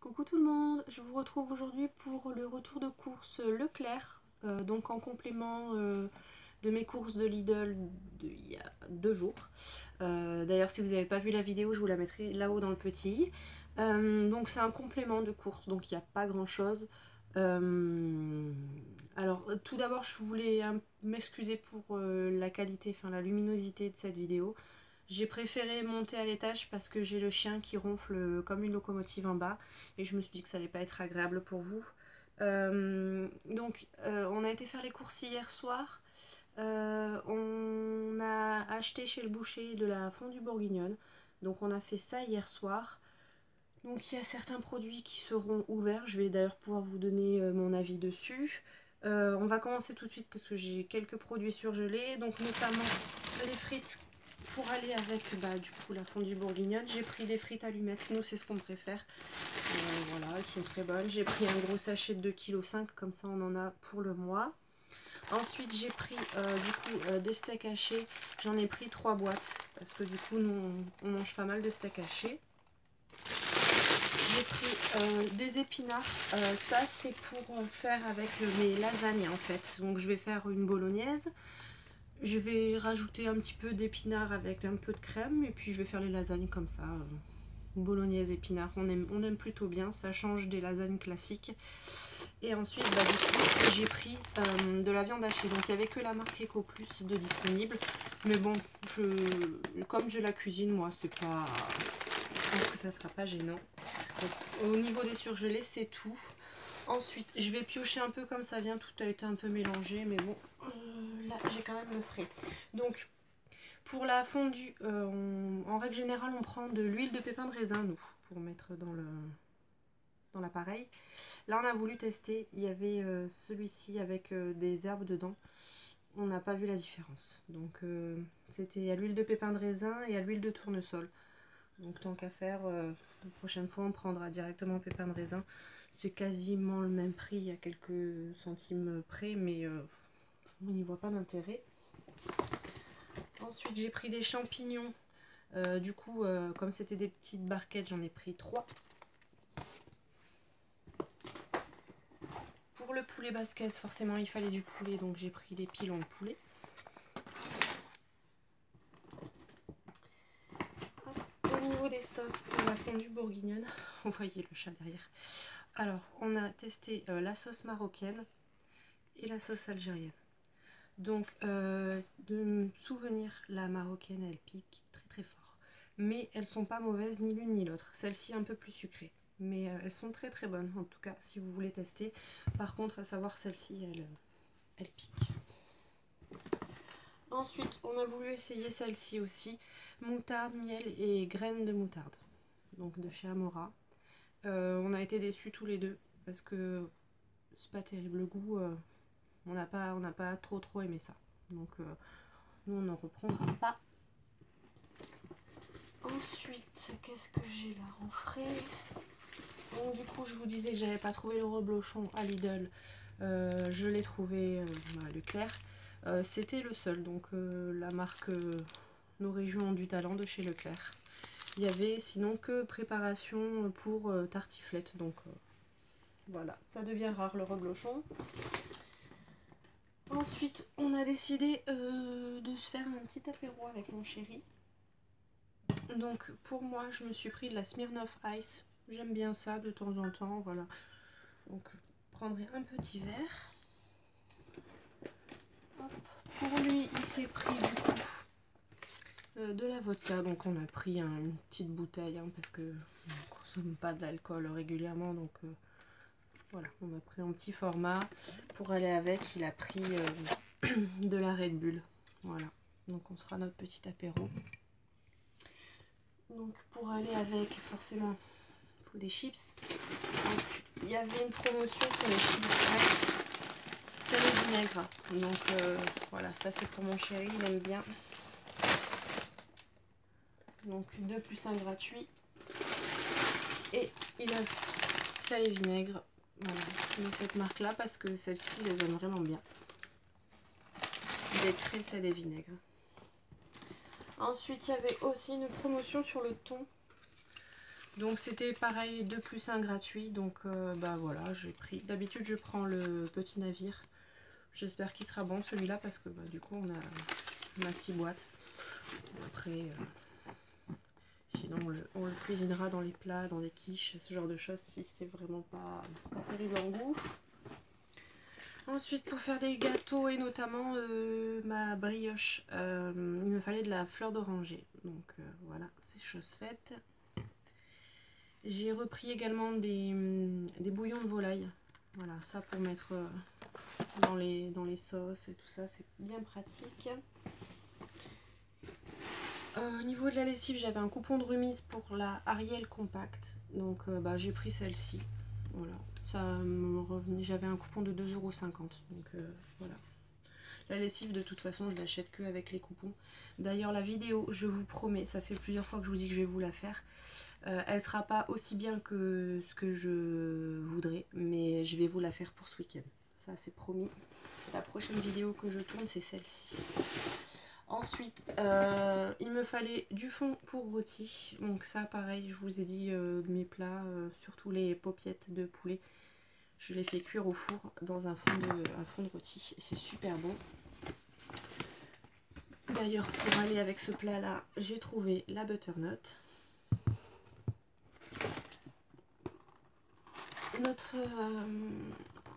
Coucou tout le monde, je vous retrouve aujourd'hui pour le retour de course Leclerc, donc en complément de mes courses de Lidl il y a 2 jours. D'ailleurs si vous n'avez pas vu la vidéo, je vous la mettrai là-haut dans le petit. Donc c'est un complément de course, donc il n'y a pas grand chose. Alors tout d'abord je voulais m'excuser pour la qualité, enfin la luminosité de cette vidéo. J'ai préféré monter à l'étage parce que j'ai le chien qui ronfle comme une locomotive en bas et je me suis dit que ça allait pas être agréable pour vous. On a été faire les courses hier soir. On a acheté chez le boucher de la fondue bourguignonne. Donc on a fait ça hier soir. Donc il y a certains produits qui seront ouverts. Je vais d'ailleurs pouvoir vous donner mon avis dessus. On va commencer tout de suite parce que j'ai quelques produits surgelés. Donc notamment les frites pour aller avec du coup la fondue bourguignonne. J'ai pris des frites allumettes. Nous c'est ce qu'on préfère. Voilà, elles sont très bonnes. J'ai pris un gros sachet de 2,5 kg. Comme ça on en a pour le mois. Ensuite j'ai pris des steaks hachés. J'en ai pris 3 boîtes. Parce que du coup nous on mange pas mal de steaks hachés. J'ai pris des épinards, ça c'est pour faire avec mes lasagnes en fait. Donc je vais faire une bolognaise, je vais rajouter un petit peu d'épinards avec un peu de crème et puis je vais faire les lasagnes comme ça. Bolognaise épinards, on aime plutôt bien, ça change des lasagnes classiques. Et ensuite du coup j'ai pris de la viande hachée, donc il n'y avait que la marque Eco Plus de disponible. Mais bon, comme je la cuisine moi, c'est pas... Je pense que ça sera pas gênant. Donc, au niveau des surgelés, c'est tout. Ensuite, je vais piocher un peu comme ça vient. Tout a été un peu mélangé, mais bon, là, j'ai quand même le frais. Donc, pour la fondue, en règle générale, on prend de l'huile de pépin de raisin, nous, pour mettre dans l'appareil. Là, on a voulu tester. Il y avait celui-ci avec des herbes dedans. On n'a pas vu la différence. Donc, c'était à l'huile de pépin de raisin et à l'huile de tournesol. Donc tant qu'à faire, la prochaine fois on prendra directement pépin de raisin. C'est quasiment le même prix, il y a quelques centimes près, mais on n'y voit pas d'intérêt. Ensuite j'ai pris des champignons. Comme c'était des petites barquettes, j'en ai pris 3. Pour le poulet basquez, forcément il fallait du poulet, donc j'ai pris les pilons de poulet. Au niveau des sauces pour la fondue bourguignonne, vous voyez le chat derrière. Alors, on a testé la sauce marocaine et la sauce algérienne. Donc, de souvenir, la marocaine, elle pique très très fort. Mais elles sont pas mauvaises ni l'une ni l'autre. Celle-ci un peu plus sucrée. Mais elles sont très très bonnes, en tout cas, si vous voulez tester. Par contre, à savoir, celle-ci, elle pique. Ensuite, on a voulu essayer celle-ci aussi. Moutarde, miel et graines de moutarde. Donc, de chez Amora. On a été déçus tous les deux. Parce que c'est pas terrible le goût. On n'a pas trop aimé ça. Donc, nous, on n'en reprendra pas. Ensuite, qu'est-ce que j'ai là en frais? Donc, du coup, je vous disais que j'avais pas trouvé le reblochon à Lidl. Je l'ai trouvé à Leclerc. C'était le seul. Donc, la marque Nos Régions ont du talent de chez Leclerc. Il y avait sinon que préparation pour tartiflette. Donc, voilà. Ça devient rare le reblochon. Ensuite, on a décidé de se faire un petit apéro avec mon chéri. Donc, pour moi, je me suis pris de la Smirnoff Ice. J'aime bien ça de temps en temps, voilà. Donc, je prendrai un petit verre. Hop. Pour lui, il s'est pris du coup de la vodka. Donc, on a pris une petite bouteille parce que on ne consomme pas de l'alcool régulièrement. Donc, voilà, on a pris un petit format. Pour aller avec, il a pris de la Red Bull. Voilà, donc on sera notre petit apéro. Donc pour aller avec, forcément, il faut des chips. Donc il y avait une promotion sur les chips Rex, sel et vinaigre. Donc voilà, ça c'est pour mon chéri, il aime bien. Donc 2 + 1 gratuit. Et il a sel et vinaigre. Voilà, de cette marque là parce que celle-ci, je les aime vraiment bien. Des craies, sel et vinaigre. Ensuite, il y avait aussi une promotion sur le thon. Donc c'était pareil, 2 plus 1 gratuit. Donc bah voilà, j'ai pris. D'habitude je prends le petit navire. J'espère qu'il sera bon celui-là parce que bah, du coup on a 6 boîtes. Après, sinon on le cuisinera dans les plats, dans les quiches, ce genre de choses si c'est vraiment pas terrible en goût. Ensuite pour faire des gâteaux et notamment ma brioche, il me fallait de la fleur d'oranger. Donc voilà, c'est chose faite. J'ai repris également des bouillons de volaille. Voilà, ça pour mettre dans les sauces et tout ça, c'est bien pratique. Au niveau de la lessive, j'avais un coupon de remise pour la Ariel Compact. Donc bah, j'ai pris celle-ci. Voilà, ça me revenait. J'avais un coupon de 2,50 €. Donc voilà. La lessive, de toute façon, je l'achète que avec les coupons. D'ailleurs, la vidéo, je vous promets, ça fait plusieurs fois que je vous dis que je vais vous la faire. Elle sera pas aussi bien que ce que je voudrais, mais je vais vous la faire pour ce week-end. Ça, c'est promis. La prochaine vidéo que je tourne, c'est celle-ci. Ensuite, il me fallait du fond pour rôti. Donc ça, pareil, je vous ai dit, mes plats, surtout les paupiettes de poulet, je les fais cuire au four dans un fond de rôti. C'est super bon. D'ailleurs, pour aller avec ce plat-là, j'ai trouvé la butternut.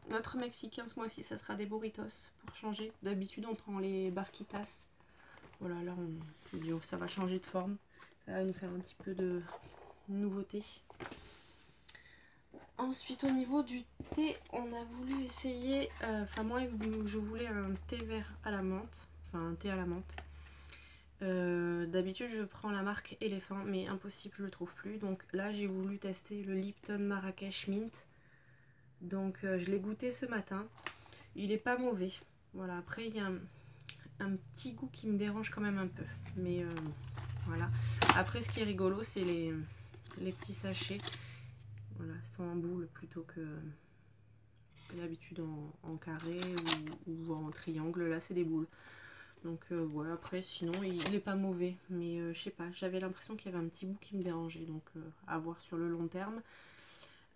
Notre mexicain, ce mois-ci, ça sera des burritos pour changer. D'habitude, on prend les barquitas. Voilà, là, on dit, oh, ça va changer de forme. Ça va nous faire un petit peu de nouveauté. Ensuite, au niveau du thé, on a voulu essayer... Enfin, moi, je voulais un thé vert à la menthe. Enfin, un thé à la menthe. D'habitude, je prends la marque Elephant, mais impossible, je le trouve plus. Donc là, j'ai voulu tester le Lipton Marrakech Mint. Donc, je l'ai goûté ce matin. Il est pas mauvais. Voilà, après, il y a un petit goût qui me dérange quand même un peu. Mais voilà. Après, ce qui est rigolo, c'est les petits sachets. Voilà, c'est en boule plutôt que d'habitude en carré ou en triangle. Là, c'est des boules. Donc ouais, après, sinon, il est pas mauvais. Mais je sais pas, j'avais l'impression qu'il y avait un petit bout qui me dérangeait. Donc à voir sur le long terme.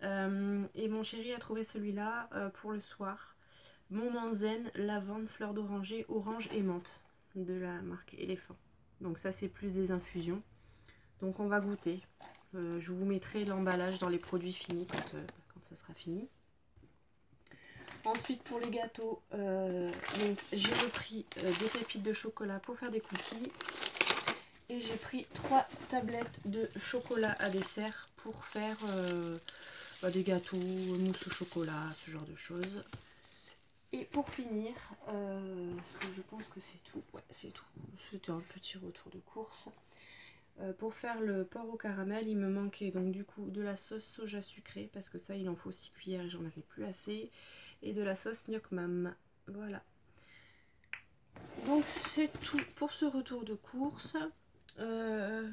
Et mon chéri a trouvé celui-là pour le soir. Moment zen, lavande, fleur d'oranger, orange et menthe de la marque Elephant. Donc ça c'est plus des infusions. Donc on va goûter. Je vous mettrai l'emballage dans les produits finis quand ça sera fini. Ensuite pour les gâteaux, j'ai repris des pépites de chocolat pour faire des cookies. Et j'ai pris 3 tablettes de chocolat à dessert pour faire des gâteaux, mousse au chocolat, ce genre de choses. Et pour finir, parce que je pense que c'est tout. Ouais, c'est tout. C'était un petit retour de course. Pour faire le porc au caramel, il me manquait donc du coup de la sauce soja sucrée, parce que ça, il en faut 6 cuillères et j'en avais plus assez. Et de la sauce gnoc mam. Voilà. Donc c'est tout pour ce retour de course. Voilà.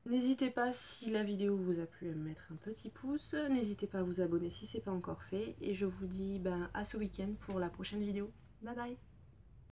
N'hésitez pas, si la vidéo vous a plu, à me mettre un petit pouce. N'hésitez pas à vous abonner si ce n'est pas encore fait. Et je vous dis à ce week-end pour la prochaine vidéo. Bye bye!